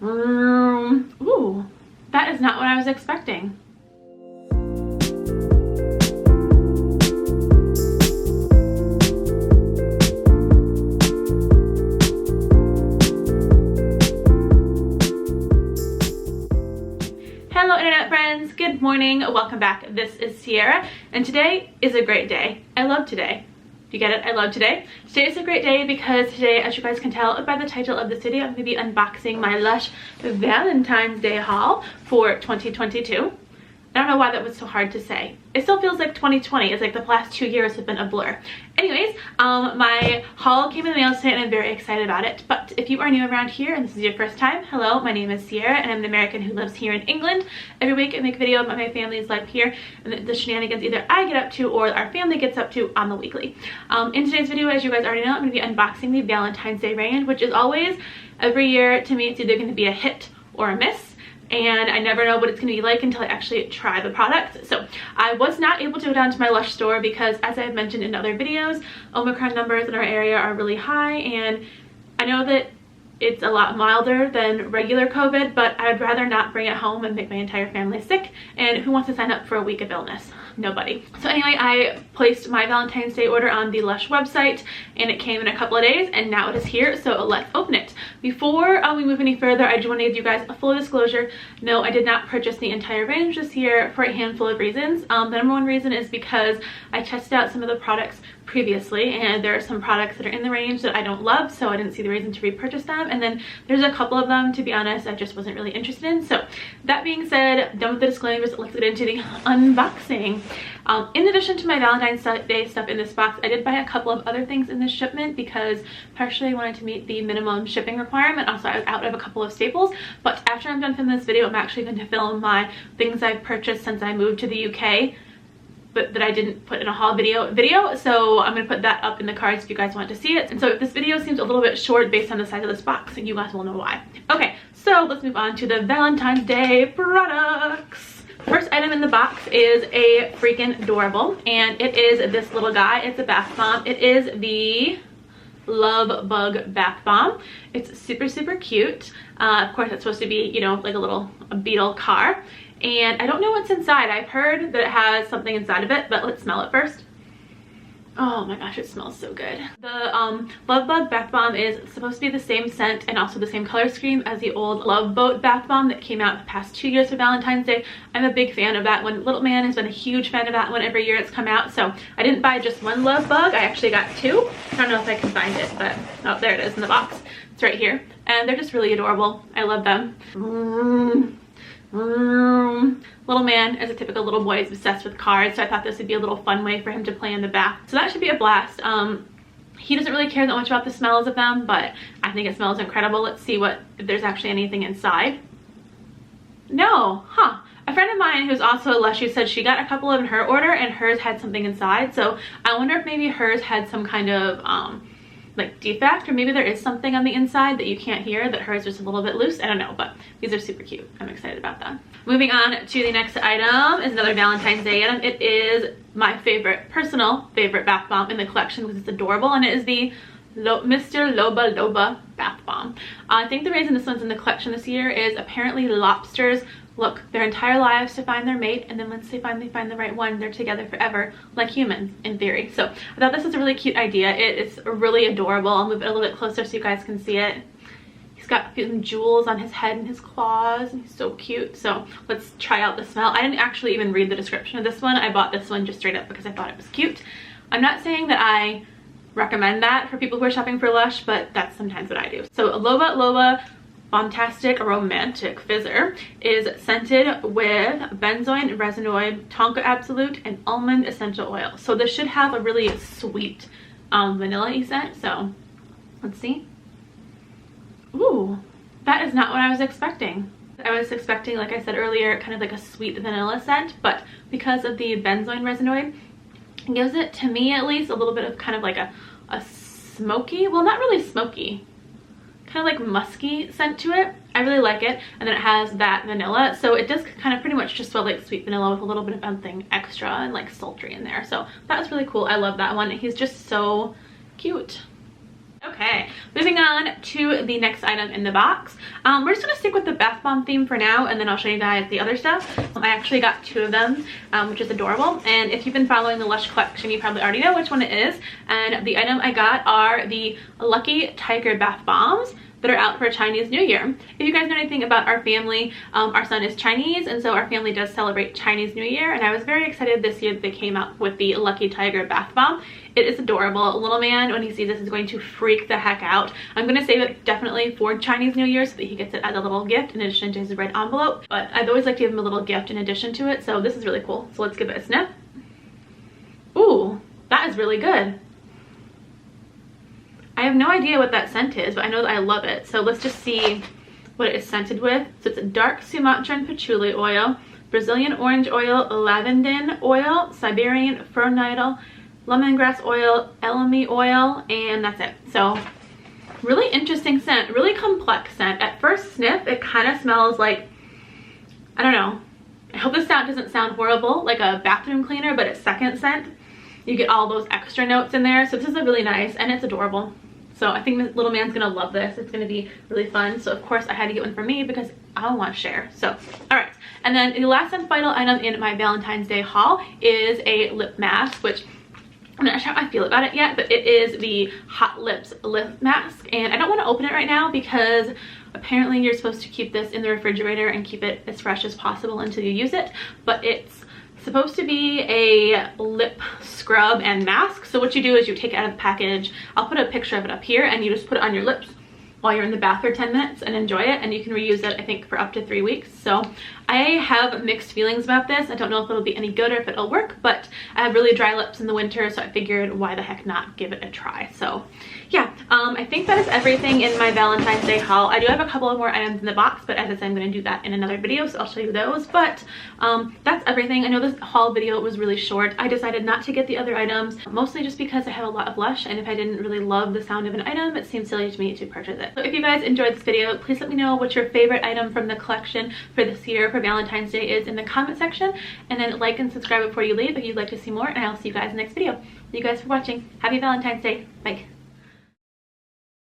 Ooh, that is not what I was expecting. Hello internet friends, good morning, welcome back. This is Sierra and today is a great day. I love today. You get it? I love today. Today is a great day because today, as you guys can tell by the title of this video, I'm going to be unboxing my Lush Valentine's Day haul for 2022. I don't know why that was so hard to say. It still feels like 2020. It's like the past 2 years have been a blur. Anyways, my haul came in the mail today and I'm very excited about it. But if you are new around here and this is your first time, hello, my name is Sierra and I'm an American who lives here in England. Every week I make a video about my family's life here and the shenanigans either I get up to or our family gets up to on the weekly. In today's video, as you guys already know, I'm going to be unboxing the Valentine's Day range, which is always, every year to me, it's either going to be a hit or a miss. And I never know what it's going to be like until I actually try the products. So I was not able to go down to my Lush store because, as I have mentioned in other videos, Omicron numbers in our area are really high, and I know that it's a lot milder than regular COVID, but I would rather not bring it home and make my entire family sick. And who wants to sign up for a week of illness? Nobody. So anyway, I placed my Valentine's Day order on the Lush website and it came in a couple of days and now it is here, so let's open it. Before we move any further, I do want to give you guys a full disclosure. No, I did not purchase the entire range this year for a handful of reasons. The number one reason is because I tested out some of the products previously and there are some products that are in the range that I don't love, so I didn't see the reason to repurchase them, and then there's a couple of them, to be honest, I just wasn't really interested in. So that being said, done with the disclaimers, let's get into the unboxing. In addition to my Valentine's Day stuff in this box, I did buy a couple of other things in this shipment because partially I wanted to meet the minimum shipping requirement. Also, I was out of a couple of staples, but after I'm done filming this video, I'm actually going to film my things I've purchased since I moved to the UK, but that I didn't put in a haul video, so I'm going to put that up in the cards if you guys want to see it. And so if this video seems a little bit short based on the size of this box, you guys will know why. Okay, so let's move on to the Valentine's Day products. First item in the box is a freaking adorable, and it is this little guy. It's a bath bomb. It is the Love Bug bath bomb. It's super cute. Of course, it's supposed to be, you know, like a beetle car. And I don't know what's inside. I've heard that it has something inside of it, but let's smell it first. Oh my gosh, it smells so good. The Love Bug bath bomb is supposed to be the same scent and also the same color scheme as the old Love Boat bath bomb that came out the past 2 years for Valentine's Day. I'm a big fan of that one. Little man has been a huge fan of that one every year it's come out. So I didn't buy just one Love Bug. I actually got two. I don't know if I can find it, but oh, there it is in the box. It's right here. And they're just really adorable. I love them. Little man, as a typical little boy, is obsessed with cars, so I thought this would be a little fun way for him to play in the bath. So that should be a blast. He doesn't really care that much about the smells of them, but I think it smells incredible. Let's see if there's actually anything inside. No, huh. A friend of mine who's also a Lush said she got a couple in her order and hers had something inside, so I wonder if maybe hers had some kind of like defect, or maybe there is something on the inside that you can't hear that hers was a little bit loose. I don't know, but these are super cute. I'm excited about that. Moving on to the next item is another Valentine's Day item. It is my personal favorite bath bomb in the collection because it's adorable, and it is the Mr. Loba bath bomb. I think the reason this one's in the collection this year is apparently lobsters look their entire lives to find their mate, and then once they finally find the right one, they're together forever, like humans in theory. So I thought this was a really cute idea. It is really adorable. I'll move it a little bit closer so you guys can see it. He's got a few jewels on his head and his claws, and he's so cute. So let's try out the smell. I didn't actually even read the description of this one. I bought this one just straight up because I thought it was cute. I'm not saying that I recommend that for people who are shopping for Lush, but that's sometimes what I do. So Loba Fantastic Romantic Fizzer is scented with benzoin, resinoid, tonka absolute, and almond essential oil. So this should have a really sweet vanilla-y scent. So let's see. Ooh, that is not what I was expecting. I was expecting, like I said earlier, kind of like a sweet vanilla scent, but because of the benzoin resinoid, it gives it, to me at least, a little bit of kind of like a smoky, well, not really smoky, kind of like musky scent to it. I really like it. And then it has that vanilla, so it does kind of pretty much just smell like sweet vanilla with a little bit of something extra and like sultry in there. So that was really cool. I love that one. He's just so cute. Okay, moving on to the next item in the box. We're just gonna stick with the bath bomb theme for now, and then I'll show you guys the other stuff. I actually got 2 of them, which is adorable. And if you've been following the Lush collection, you probably already know which one it is. And the item I got are the Lucky Tiger bath bombs that are out for Chinese New Year. If you guys know anything about our family, our son is Chinese, and so our family does celebrate Chinese New Year, and I was very excited this year that they came out with the Lucky Tiger bath bomb. It is adorable. Little man, when he sees this, is going to freak the heck out. I'm gonna save it definitely for Chinese New Year so that he gets it as a little gift in addition to his red envelope, but I'd always like to give him a little gift in addition to it, so this is really cool. So let's give it a sniff. Ooh, that is really good. I have no idea what that scent is, but I know that I love it. So let's just see what it is scented with. So it's a dark Sumatran patchouli oil, Brazilian orange oil, lavandin oil, Siberian fir needle, lemongrass oil, elemi oil, and that's it. So really interesting scent, really complex scent. At first sniff, it kind of smells like, I don't know, I hope this sound doesn't sound horrible, like a bathroom cleaner, but at second scent, you get all those extra notes in there. So this is a really nice, and it's adorable. So I think this little man's gonna love this. It's gonna be really fun. So of course I had to get one for me because I want to share. So, all right. And then the last and final item in my Valentine's Day haul is a lip mask, which I'm not sure how I feel about it yet, but it is the Hot Lips lip mask. And I don't want to open it right now because apparently you're supposed to keep this in the refrigerator and keep it as fresh as possible until you use it. But it's supposed to be a lip scrub and mask. So what you do is you take it out of the package. I'll put a picture of it up here, and you just put it on your lips while you're in the bath for 10 minutes and enjoy it, and you can reuse it I think for up to 3 weeks. So I have mixed feelings about this. I don't know if it'll be any good or if it'll work, but I have really dry lips in the winter, so I figured why the heck not give it a try. So yeah, I think that is everything in my Valentine's Day haul. I do have a couple of more items in the box, but as I said, I'm going to do that in another video, so I'll show you those. But that's everything. I know this haul video was really short. I decided not to get the other items, mostly just because I have a lot of Lush, and if I didn't really love the sound of an item, it seemed silly to me to purchase it. So if you guys enjoyed this video, please let me know what your favorite item from the collection for this year for Valentine's Day is in the comment section, and then like and subscribe before you leave if you'd like to see more, and I'll see you guys in the next video. Thank you guys for watching. Happy Valentine's Day. Bye.